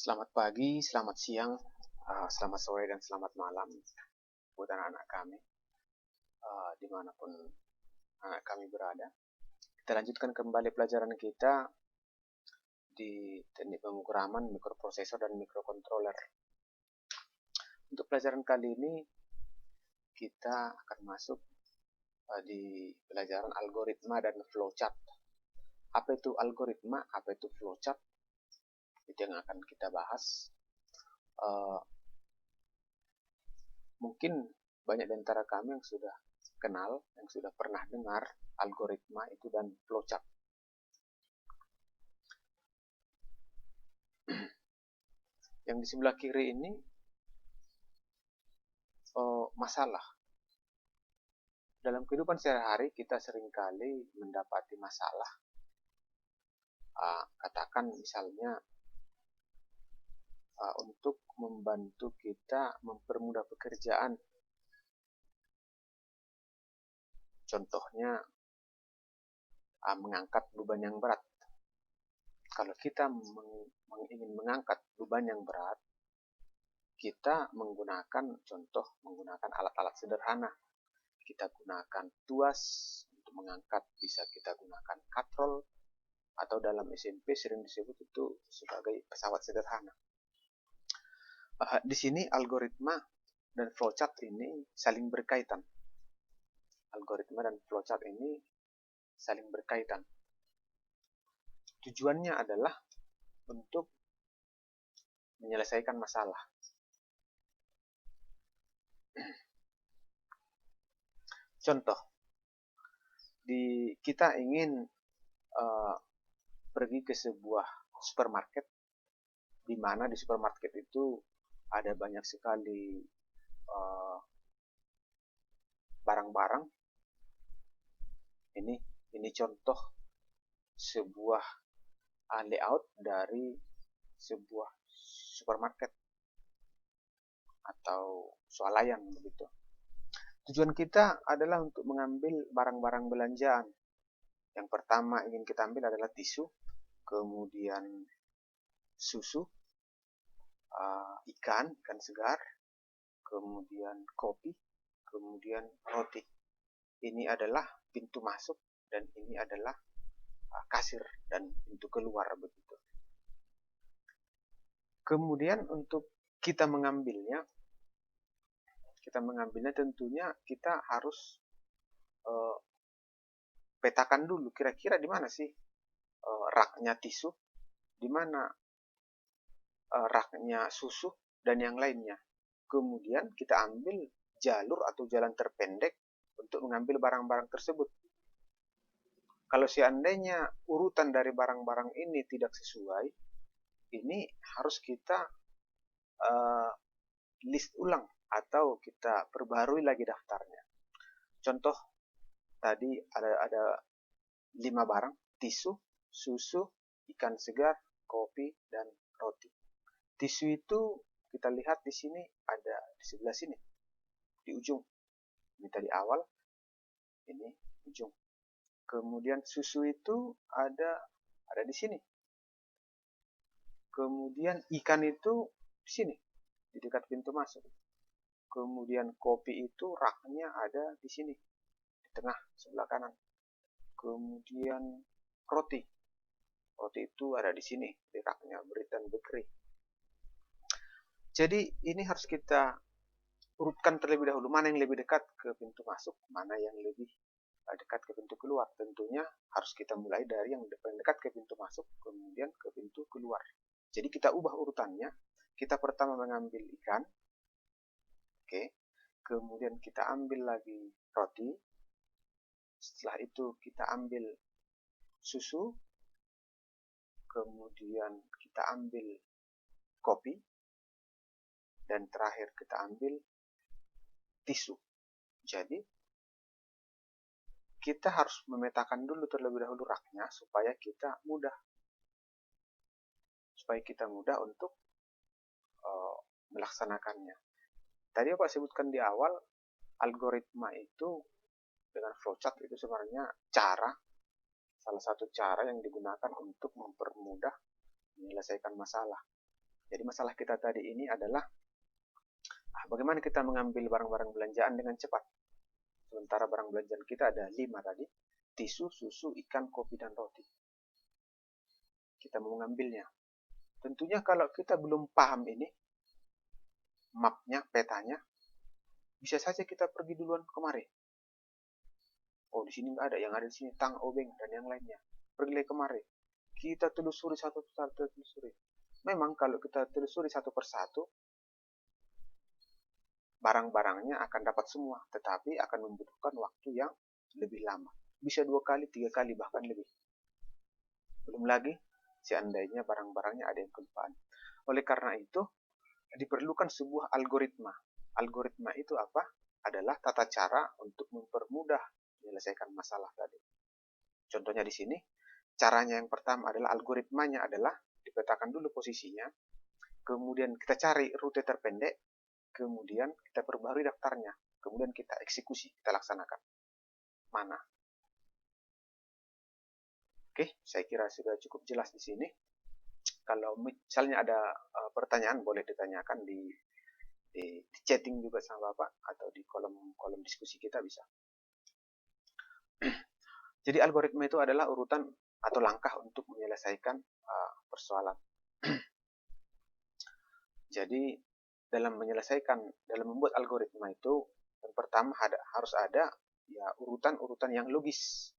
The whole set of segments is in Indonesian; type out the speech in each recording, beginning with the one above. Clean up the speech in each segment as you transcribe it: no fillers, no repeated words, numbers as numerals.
Selamat pagi, selamat siang, selamat sore, dan selamat malam buat anak-anak kami, dimanapun anak kami berada. Kita lanjutkan kembali pelajaran kita di teknik pemrograman mikroprosesor dan mikrocontroller. Untuk pelajaran kali ini, kita akan masuk di pelajaran algoritma dan flowchart. Apa itu algoritma, apa itu flowchart? Itu yang akan kita bahas. Mungkin banyak di antara kami yang sudah kenal, yang sudah pernah dengar algoritma itu dan flowchart. Yang di sebelah kiri ini masalah. Dalam kehidupan sehari-hari kita seringkali mendapati masalah. Katakan misalnya untuk membantu kita mempermudah pekerjaan. Contohnya mengangkat beban yang berat. Kalau kita ingin mengangkat beban yang berat, kita menggunakan alat-alat sederhana. Kita gunakan tuas untuk mengangkat, bisa kita gunakan katrol, atau dalam SMP sering disebut itu sebagai pesawat sederhana. Di sini algoritma dan flowchart ini saling berkaitan. Algoritma dan flowchart ini saling berkaitan. Tujuannya adalah untuk menyelesaikan masalah. Contoh, kita ingin pergi ke sebuah supermarket, di mana di supermarket itu ada banyak sekali barang-barang. Ini contoh sebuah layout dari sebuah supermarket atau swalayan begitu. Tujuan kita adalah untuk mengambil barang-barang belanjaan. Yang pertama ingin kita ambil adalah tisu, kemudian susu, ikan segar, kemudian kopi, kemudian roti. Ini adalah pintu masuk dan ini adalah kasir dan pintu keluar begitu. Kemudian untuk kita mengambilnya tentunya kita harus petakan dulu kira-kira di mana sih raknya tisu, di mana raknya susu, dan yang lainnya. Kemudian kita ambil jalur atau jalan terpendek untuk mengambil barang-barang tersebut. Kalau seandainya urutan dari barang-barang ini tidak sesuai, ini harus kita list ulang atau kita perbarui lagi daftarnya. Contoh, tadi ada 5 barang, tisu, susu, ikan segar, kopi, dan roti. Tisu itu kita lihat di sini ada di sebelah sini, di ujung. Ini tadi awal, ini ujung. Kemudian susu itu ada di sini. Kemudian ikan itu di sini, di dekat pintu masuk. Kemudian kopi itu raknya ada di sini, di tengah sebelah kanan. Kemudian roti itu ada di sini, di raknya Bread and Bakery. Jadi ini harus kita urutkan terlebih dahulu, mana yang lebih dekat ke pintu masuk, mana yang lebih dekat ke pintu keluar. Tentunya harus kita mulai dari yang dekat ke pintu masuk, kemudian ke pintu keluar. Jadi kita ubah urutannya. Kita pertama mengambil ikan, kemudian kita ambil lagi roti, setelah itu kita ambil susu, kemudian kita ambil kopi, dan terakhir kita ambil tisu. Jadi kita harus memetakan dulu terlebih dahulu raknya supaya kita mudah untuk melaksanakannya. Tadi Pak sebutkan di awal, algoritma itu dengan flowchart itu sebenarnya salah satu cara yang digunakan untuk mempermudah menyelesaikan masalah. Jadi masalah kita tadi ini adalah bagaimana kita mengambil barang-barang belanjaan dengan cepat. Sementara barang belanjaan kita ada 5 tadi, tisu, susu, ikan, kopi, dan roti. Kita mau mengambilnya. Tentunya kalau kita belum paham ini, mapnya, petanya, bisa saja kita pergi duluan kemari. Oh, di sini nggak ada, yang ada di sini tang, obeng, dan yang lainnya. Pergi kemari. Kita telusuri satu persatu, telusuri. Memang kalau kita telusuri satu persatu, barang-barangnya akan dapat semua, tetapi akan membutuhkan waktu yang lebih lama. Bisa 2 kali, 3 kali, bahkan lebih. Belum lagi, seandainya barang-barangnya ada yang kelupaan. Oleh karena itu, diperlukan sebuah algoritma. Algoritma itu apa? Adalah tata cara untuk mempermudah menyelesaikan masalah tadi. Contohnya di sini, caranya yang pertama adalah algoritmanya adalah dipetakan dulu posisinya, kemudian kita cari rute terpendek, kemudian kita perbarui daftarnya, kemudian kita eksekusi, kita laksanakan. Mana? Oke, saya kira sudah cukup jelas di sini. Kalau misalnya ada pertanyaan, boleh ditanyakan di chatting juga sama Bapak, atau di kolom diskusi kita bisa. Jadi algoritma itu adalah urutan atau langkah untuk menyelesaikan persoalan. Jadi dalam membuat algoritma itu, yang pertama harus ada ya urutan-urutan yang logis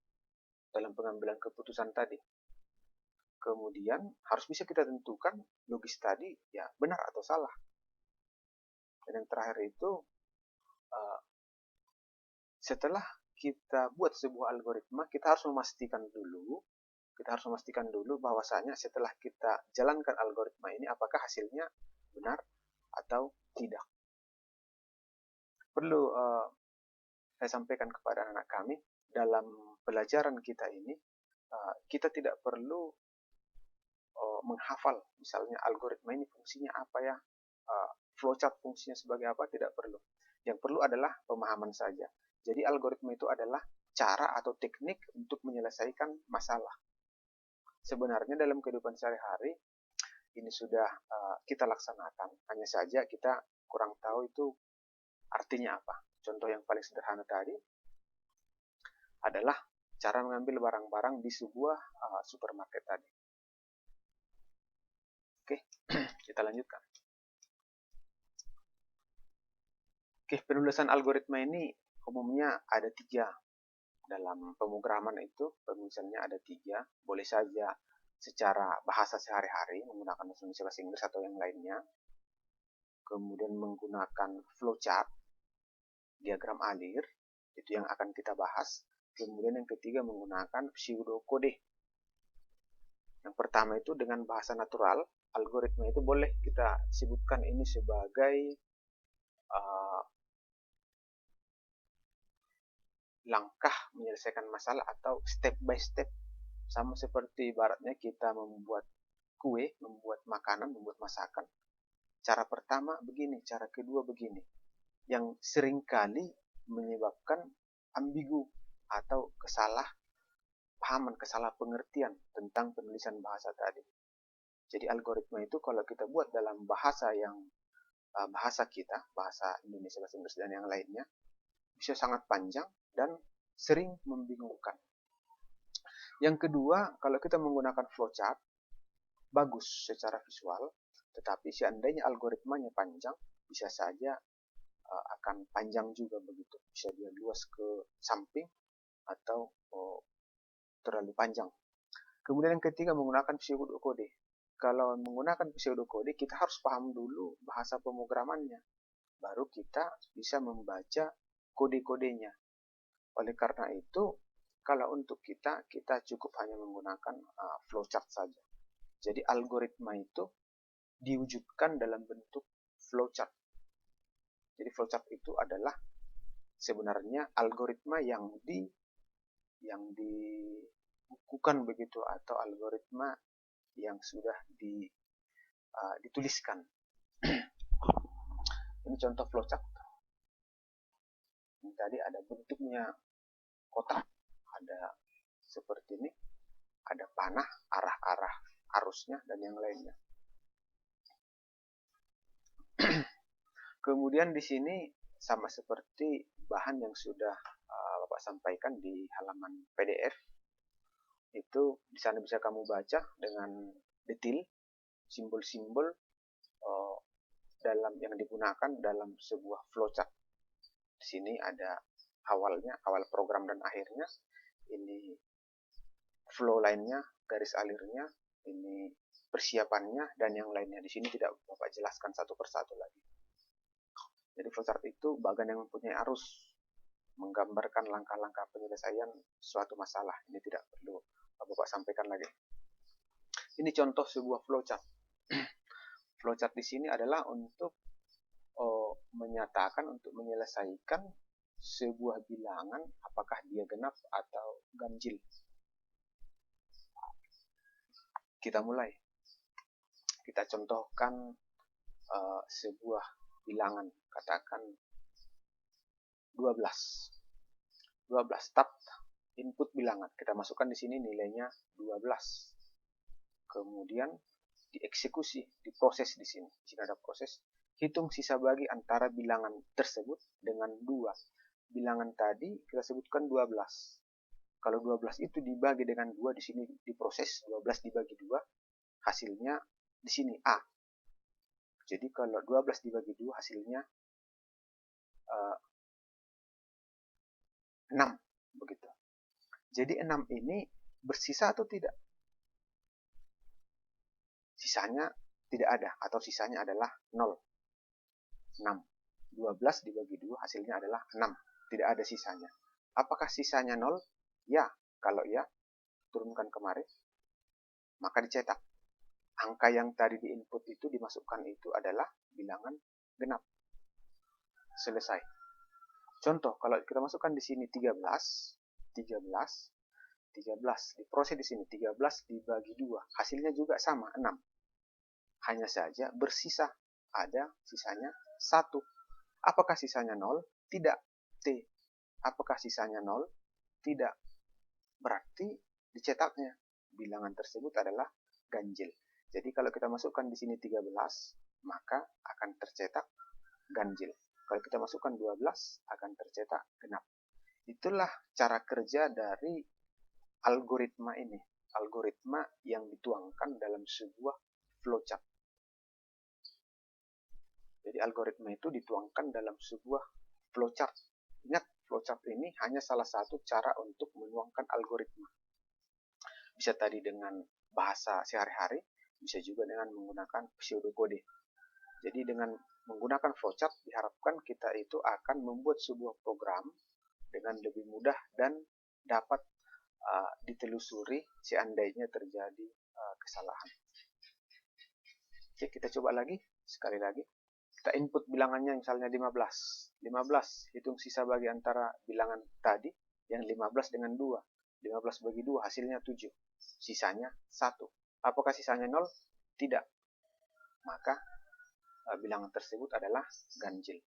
dalam pengambilan keputusan tadi. Kemudian harus bisa kita tentukan logis tadi ya benar atau salah. Dan yang terakhir itu, setelah kita buat sebuah algoritma, kita harus memastikan dulu bahwasanya setelah kita jalankan algoritma ini, apakah hasilnya benar atau tidak. Perlu saya sampaikan kepada anak kami, dalam pelajaran kita ini, kita tidak perlu menghafal, misalnya algoritma ini fungsinya apa ya, flowchart fungsinya sebagai apa, tidak perlu. Yang perlu adalah pemahaman saja. Jadi algoritma itu adalah cara atau teknik untuk menyelesaikan masalah. Sebenarnya dalam kehidupan sehari-hari, ini sudah kita laksanakan, hanya saja kita kurang tahu itu artinya apa. Contoh yang paling sederhana tadi adalah cara mengambil barang-barang di sebuah supermarket tadi. Oke, kita lanjutkan. Oke, penulisan algoritma ini umumnya ada 3. Dalam pemrograman itu penulisannya ada 3. Boleh saja secara bahasa sehari-hari menggunakan bahasa Indonesia, bahasa Inggris, atau yang lainnya. Kemudian menggunakan flowchart, diagram alir, itu yang akan kita bahas. Kemudian yang ketiga menggunakan pseudokode. Yang pertama itu dengan bahasa natural, algoritma itu boleh kita sebutkan ini sebagai langkah menyelesaikan masalah atau step by step. Sama seperti ibaratnya kita membuat kue, membuat makanan, membuat masakan. Cara pertama begini, cara kedua begini. Yang seringkali menyebabkan ambigu atau kesalahpahaman, kesalah pengertian tentang penulisan bahasa tadi. Jadi algoritma itu kalau kita buat dalam bahasa yang bahasa kita, bahasa Indonesia, bahasa Inggris, dan yang lainnya, bisa sangat panjang dan sering membingungkan. Yang kedua, kalau kita menggunakan flowchart, bagus secara visual, tetapi seandainya algoritmanya panjang, bisa saja akan panjang juga begitu. Bisa dia luas ke samping atau terlalu panjang. Kemudian yang ketiga menggunakan pseudokode. Kalau menggunakan pseudokode, kita harus paham dulu bahasa pemrogramannya. Baru kita bisa membaca kode-kodenya. Oleh karena itu, kalau untuk kita cukup hanya menggunakan flowchart saja. Jadi algoritma itu diwujudkan dalam bentuk flowchart. Jadi flowchart itu adalah sebenarnya algoritma yang dibukukan begitu, atau algoritma yang sudah dituliskan. Ini contoh flowchart. Ini tadi ada bentuknya kotak, ada seperti ini, ada panah, arah-arah arusnya, dan yang lainnya. Kemudian di sini sama seperti bahan yang sudah Bapak sampaikan di halaman PDF, itu di sana bisa kamu baca dengan detail simbol-simbol dalam yang digunakan dalam sebuah flowchart. Di sini ada awalnya, awal program dan akhirnya. Ini flow lainnya, garis alirnya, ini persiapannya, dan yang lainnya. Di sini tidak Bapak jelaskan satu persatu lagi. Jadi flowchart itu bagian yang mempunyai arus, menggambarkan langkah-langkah penyelesaian suatu masalah. Ini tidak perlu Bapak sampaikan lagi. Ini contoh sebuah flowchart. Flowchart di sini adalah untuk menyatakan, untuk menyelesaikan sebuah bilangan apakah dia genap atau ganjil. Kita mulai. Kita contohkan sebuah bilangan, katakan 12. 12 start input bilangan. Kita masukkan di sini nilainya 12. Kemudian dieksekusi, diproses di sini. Di sini ada proses. Hitung sisa bagi antara bilangan tersebut dengan 2. Bilangan tadi kita sebutkan 12. Kalau 12 itu dibagi dengan 2, di sini diproses 12 dibagi 2, hasilnya di sini A. Jadi kalau 12 dibagi 2 hasilnya 6 begitu. Jadi 6 ini bersisa atau tidak? Sisanya tidak ada, atau sisanya adalah 0. 6. 12 dibagi 2 hasilnya adalah 6. Tidak ada sisanya. Apakah sisanya 0? Ya. Kalau ya, turunkan kemari, maka dicetak. Angka yang tadi diinput itu, dimasukkan itu adalah bilangan genap. Selesai. Contoh, kalau kita masukkan di sini 13 diproses di sini 13 dibagi 2, hasilnya juga sama 6. Hanya saja bersisa, ada sisanya 1. Apakah sisanya 0? Tidak. T. Apakah sisanya 0? Tidak. Berarti dicetaknya bilangan tersebut adalah ganjil. Jadi kalau kita masukkan di sini 13, maka akan tercetak ganjil. Kalau kita masukkan 12, akan tercetak genap. Itulah cara kerja dari algoritma ini. Algoritma yang dituangkan dalam sebuah flowchart. Jadi algoritma itu dituangkan dalam sebuah flowchart. Ingat, flowchart ini hanya salah satu cara untuk menuangkan algoritma. Bisa tadi dengan bahasa sehari-hari, bisa juga dengan menggunakan pseudokode. Jadi dengan menggunakan flowchart diharapkan kita itu akan membuat sebuah program dengan lebih mudah dan dapat ditelusuri seandainya terjadi kesalahan. Oke, kita coba lagi, sekali lagi. Kita input bilangannya misalnya 15. 15, hitung sisa bagi antara bilangan tadi, yang 15 dengan 2. 15 bagi 2, hasilnya 7. Sisanya 1. Apakah sisanya 0? Tidak. Maka bilangan tersebut adalah ganjil.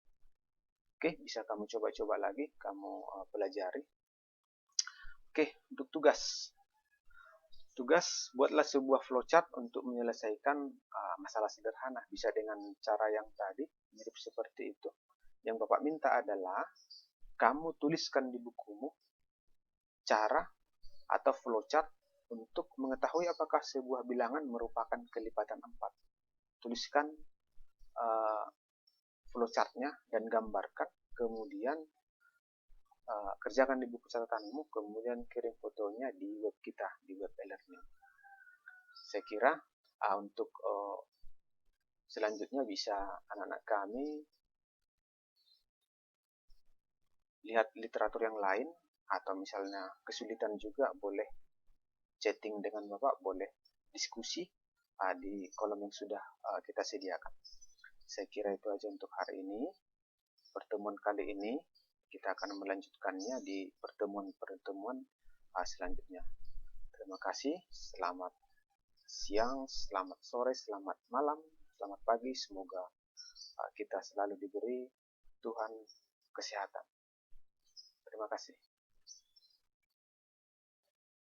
Oke, bisa kamu coba-coba lagi, kamu pelajari. Oke, untuk tugas. Tugas, buatlah sebuah flowchart untuk menyelesaikan masalah sederhana. Bisa dengan cara yang tadi, mirip seperti itu. Yang Bapak minta adalah, kamu tuliskan di bukumu cara atau flowchart untuk mengetahui apakah sebuah bilangan merupakan kelipatan 4. Tuliskan flowchartnya dan gambarkan, kemudian kerjakan di buku catatanmu, kemudian kirim fotonya di web kita, di web e-learning. Saya kira untuk selanjutnya bisa anak-anak kami lihat literatur yang lain, atau misalnya kesulitan juga boleh chatting dengan Bapak, boleh diskusi di kolom yang sudah kita sediakan. Saya kira itu aja untuk hari ini. Pertemuan kali ini kita akan melanjutkannya di pertemuan-pertemuan selanjutnya. Terima kasih, selamat siang, selamat sore, selamat malam, selamat pagi. Semoga kita selalu diberi Tuhan kesehatan. Terima kasih.